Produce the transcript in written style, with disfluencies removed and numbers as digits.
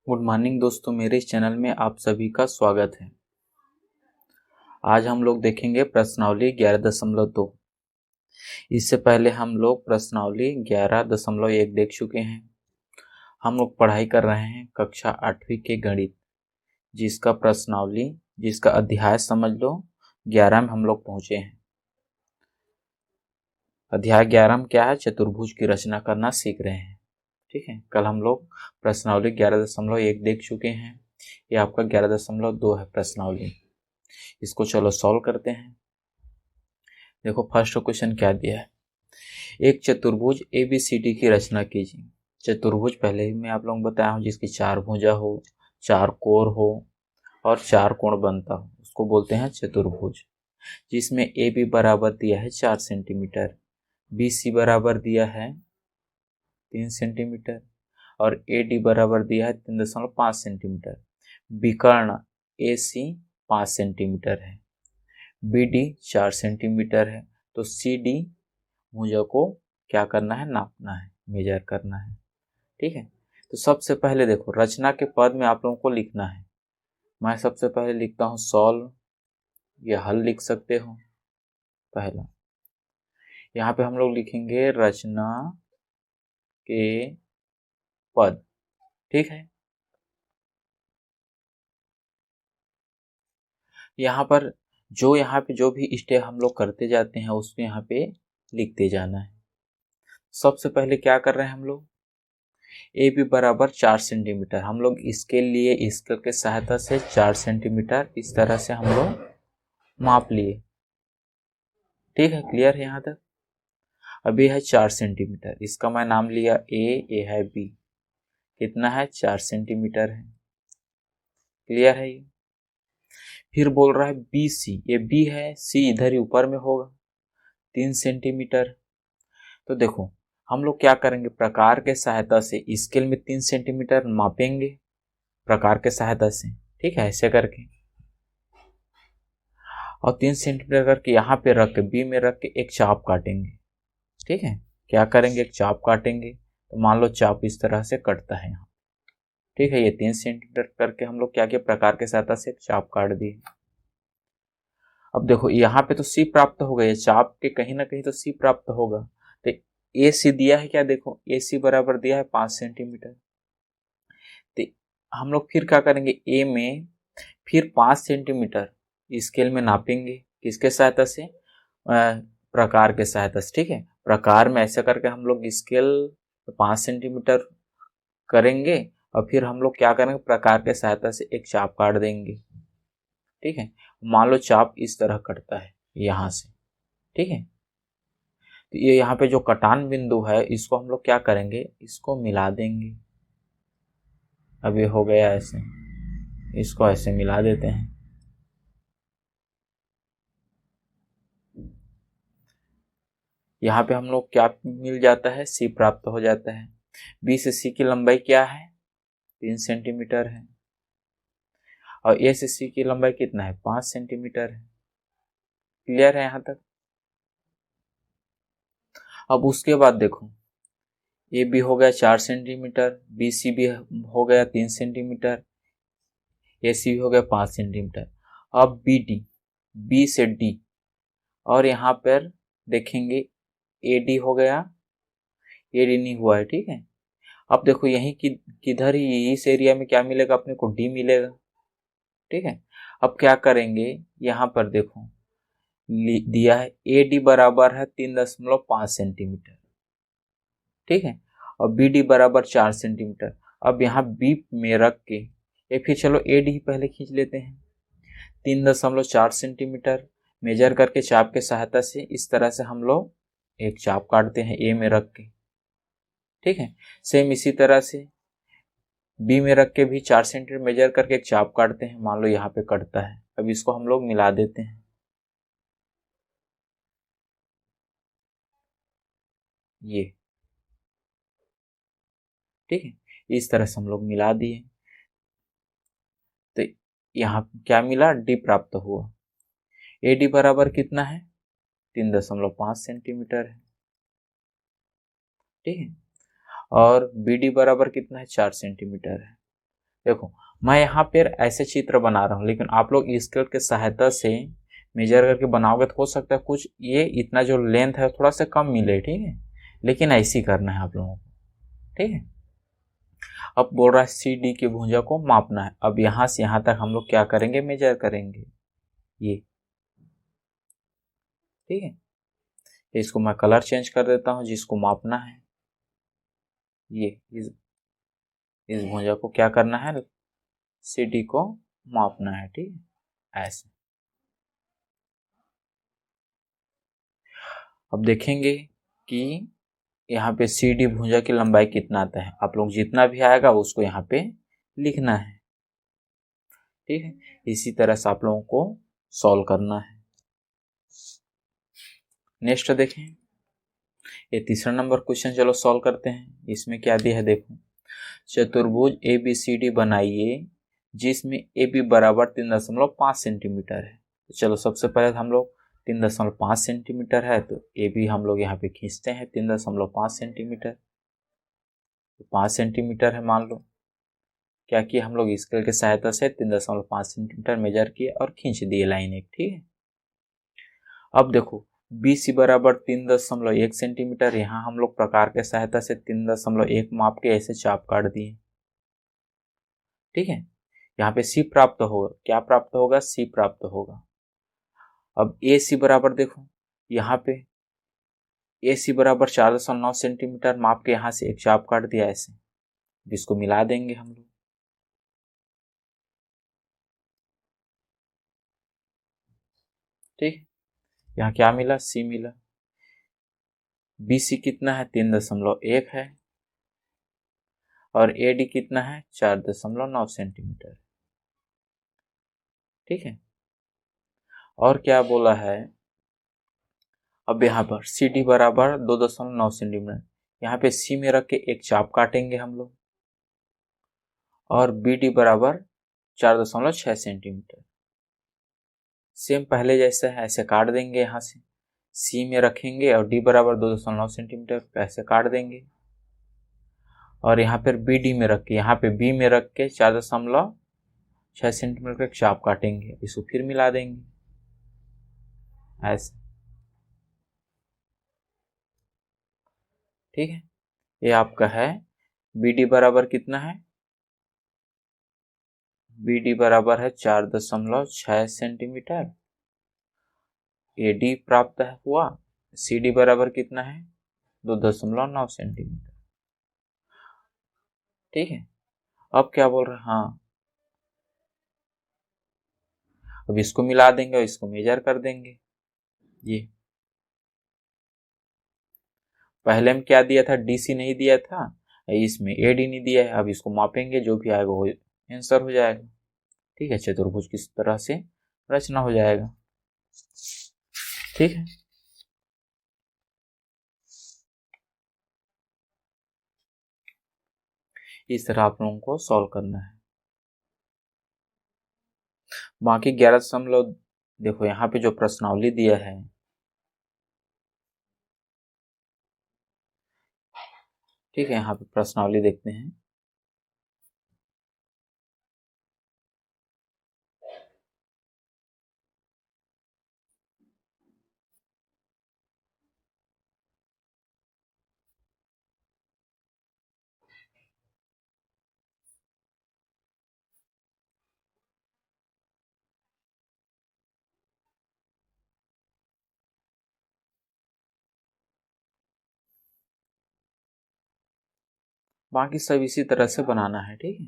Good morning दोस्तों, मेरे इस चैनल में आप सभी का स्वागत है। आज हम लोग देखेंगे प्रश्नावली 11.2। इससे पहले हम लोग प्रश्नावली 11.1 देख चुके हैं। हम लोग पढ़ाई कर रहे हैं कक्षा 8वीं के गणित, जिसका अध्याय समझ लो 11 में हम लोग पहुंचे हैं। अध्याय 11 में क्या है? चतुर्भुज की रचना करना सीख रहे हैं। ठीक है, कल हम लोग प्रश्नावली 11.1 देख चुके हैं। ये आपका 11.2 है प्रश्नावली। इसको चलो सॉल्व करते हैं। देखो फर्स्ट क्वेश्चन क्या दिया है। एक चतुर्भुज ABCD की रचना कीजिए। चतुर्भुज पहले ही मैं आप लोगों को बताया हूँ, जिसकी 4 भुजा हो, 4 कोण हो और 4 कोण बनता हो, उसको बोलते हैं चतुर्भुज। जिसमें AB बराबर दिया है 4 सेंटीमीटर, BC बराबर दिया है 3 सेंटीमीटर और AD बराबर दिया है 3.5 सेंटीमीटर। विकर्ण AC 5 सेंटीमीटर है, BD 4 सेंटीमीटर है। तो CD भुजा को क्या करना है? नापना है, मेजर करना है। ठीक है, तो सबसे पहले देखो रचना के पद में आप लोगों को लिखना है। मैं सबसे पहले लिखता हूँ सॉल्व, या हल लिख सकते हो। पहला यहाँ पे हम लोग लिखेंगे रचना के पद। ठीक है, यहाँ पर जो भी स्टेप हम लोग करते जाते हैं उसको यहाँ पे लिखते जाना है। सबसे पहले क्या कर रहे हैं हम लोग? AB बराबर 4 सेंटीमीटर। हम लोग इसके लिए स्केल के सहायता से 4 सेंटीमीटर इस तरह से हम लोग माप लिए। ठीक है, क्लियर है यहाँ तक? अभी है 4 सेंटीमीटर, इसका मैं नाम लिया ए है B। कितना है? 4 सेंटीमीटर है। क्लियर है ये? फिर बोल रहा है BC, ये B है, C इधर ही ऊपर में होगा 3 सेंटीमीटर। तो देखो हम लोग क्या करेंगे, प्रकार के सहायता से स्केल में 3 सेंटीमीटर मापेंगे प्रकार के सहायता से। ठीक है, ऐसे करके और 3 सेंटीमीटर करके यहाँ पे रख के B में रख के एक चाप काटेंगे। ठीक है, क्या करेंगे? एक चाप काटेंगे। तो मान लो चाप इस तरह से कटता है यहाँ। ठीक है, ये 3 सेंटीमीटर करके हम लोग क्या किया? प्रकार के सहायता से एक चाप काट दिए। अब देखो यहाँ पे तो C प्राप्त हो गया, चाप के कहीं ना कहीं तो C प्राप्त होगा। तो AC दिया है क्या? देखो AC बराबर दिया है 5 सेंटीमीटर। तो हम लोग फिर क्या करेंगे? A में फिर 5 सेंटीमीटर स्केल में नापेंगे। किसके सहायता से? प्रकार के सहायता से। ठीक है, प्रकार में ऐसा करके हम लोग स्केल 5 सेंटीमीटर करेंगे और फिर हम लोग क्या करेंगे? प्रकार के सहायता से एक चाप काट देंगे। ठीक है, मान लो चाप इस तरह कटता है यहाँ से। ठीक है, तो ये यहाँ पे जो कटान बिंदु है इसको हम लोग क्या करेंगे? इसको मिला देंगे। अब ये हो गया ऐसे, इसको ऐसे मिला देते हैं। यहाँ पे हम लोग क्या मिल जाता है? C प्राप्त हो जाता है। B से C की लंबाई क्या है? 3 सेंटीमीटर है और A से C की लंबाई कितना है? 5 सेंटीमीटर है। क्लियर है यहाँ तक? अब उसके बाद देखो AB हो गया 4 सेंटीमीटर, BC भी हो गया 3 सेंटीमीटर, AC भी हो गया 5 सेंटीमीटर। अब BD, B से D और यहाँ पर देखेंगे AD हो गया, AD नहीं हुआ है। ठीक है, अब देखो यहीं किधर ही इस एरिया में क्या मिलेगा? अपने को D मिलेगा। ठीक है, अब क्या करेंगे? यहाँ पर देखो दिया है AD बराबर है 3.5 सेंटीमीटर। ठीक है, और BD बराबर 4 सेंटीमीटर। अब यहाँ B में रख के या फिर चलो AD ही पहले खींच लेते हैं। 3.4 सेंटीमीटर मेजर करके चाप के सहायता से इस तरह से हम लोग एक चाप काटते हैं A में रख के। ठीक है, सेम इसी तरह से B में रख के भी 4 सेंटीमीटर मेजर करके एक चाप काटते हैं। मान लो यहाँ पे कटता है। अब इसको हम लोग मिला देते हैं। ये ठीक है, इस तरह से हम लोग मिला दिए। तो यहाँ क्या मिला? D प्राप्त हुआ। AD बराबर कितना है? 3.5 सेंटीमीटर है। ठीक है, और BD बराबर कितना है? 4 सेंटीमीटर है। देखो मैं यहाँ पर ऐसे चित्र बना रहा हूँ, लेकिन आप लोग स्केल की सहायता से मेजर करके बनाओगे तो हो सकता है कुछ ये इतना जो लेंथ है थोड़ा सा कम मिले, ठीक है, लेकिन ऐसे ही करना है आप लोगों को, ठीक है। अब बोल रहा है सी डी की भुजा को मापना है। अब यहाँ से यहाँ तक हम लोग क्या करेंगे, मेजर करेंगे ये, ठीक है। इसको मैं कलर चेंज कर देता हूँ, जिसको मापना है ये इस भुजा को क्या करना है, सी डी को मापना है, ठीक है, ऐसे। अब देखेंगे कि यहाँ पे सी डी भुजा की लंबाई कितना आता है। आप लोग जितना भी आएगा उसको यहाँ पे लिखना है, ठीक है। इसी तरह से आप लोगों को सॉल्व करना है। नेक्स्ट देखें, ये तीसरा नंबर क्वेश्चन चलो सॉल्व करते हैं। इसमें क्या दिया है देखो, चतुर्भुज ए बी सी डी बनाइए जिसमें ए बी बराबर 3.5 सेंटीमीटर है। तो चलो सबसे पहले हम लोग 3.5 सेंटीमीटर है तो ए बी हम लोग यहाँ पे खींचते हैं 3.5 सेंटीमीटर। तो 5 सेंटीमीटर है मान लो, क्या किया हम लोग स्केल की सहायता से 3.5 सेंटीमीटर मेजर किए और खींच दिए लाइन एक, ठीक है। अब देखो बी सी बराबर 3.1 सेंटीमीटर, यहाँ हम लोग प्रकार के सहायता से 3.1 माप के ऐसे चाप काट दिए, ठीक है। यहाँ पे सी प्राप्त होगा, क्या प्राप्त होगा, सी प्राप्त होगा। अब ए सी बराबर देखो, यहाँ पे ए सी बराबर 4.9 सेंटीमीटर माप के यहाँ से एक चाप काट दिया ऐसे, जिसको मिला देंगे हम लोग, ठीक। यहाँ क्या मिला, सी मिला। बी सी कितना है, 3.1 है, और ए डी कितना है, 4.9 सेंटीमीटर, ठीक है। और क्या बोला है, अब यहाँ पर सी डी बराबर 2.9 सेंटीमीटर, यहाँ पे सी में रख के एक चाप काटेंगे हम लोग, और बी डी बराबर 4.6 सेंटीमीटर, सेम पहले जैसे है ऐसे काट देंगे। यहाँ से सी में रखेंगे और डी बराबर 2.9 सेंटीमीटर ऐसे काट देंगे, और यहाँ पर बी डी में रख के, यहाँ पे बी में रख के 4.6 सेंटीमीटर का चाप काटेंगे, इसको फिर मिला देंगे ऐसे, ठीक है। ये आपका है बी डी बराबर कितना है, बी डी बराबर है 4.6 सेंटीमीटर, ए डी प्राप्त हुआ, सी डी बराबर कितना है 2.9 सेंटीमीटर, ठीक है। अब क्या बोल रहे हैं, हाँ अब इसको मिला देंगे और इसको मेजर कर देंगे। ये पहले में क्या दिया था, डी सी नहीं दिया था, इसमें ए डी नहीं दिया है। अब इसको मापेंगे, जो भी आएगा वो आंसर हो जाएगा, ठीक है। चतुर्भुज किस तरह से रचना हो जाएगा, ठीक है। इस तरह आप लोगों को सॉल्व करना है। बाकी 11 देखो यहाँ पे जो प्रश्नावली दिया है, ठीक है, यहाँ पे प्रश्नावली देखते हैं। बाकी सब इसी तरह से बनाना है, ठीक है।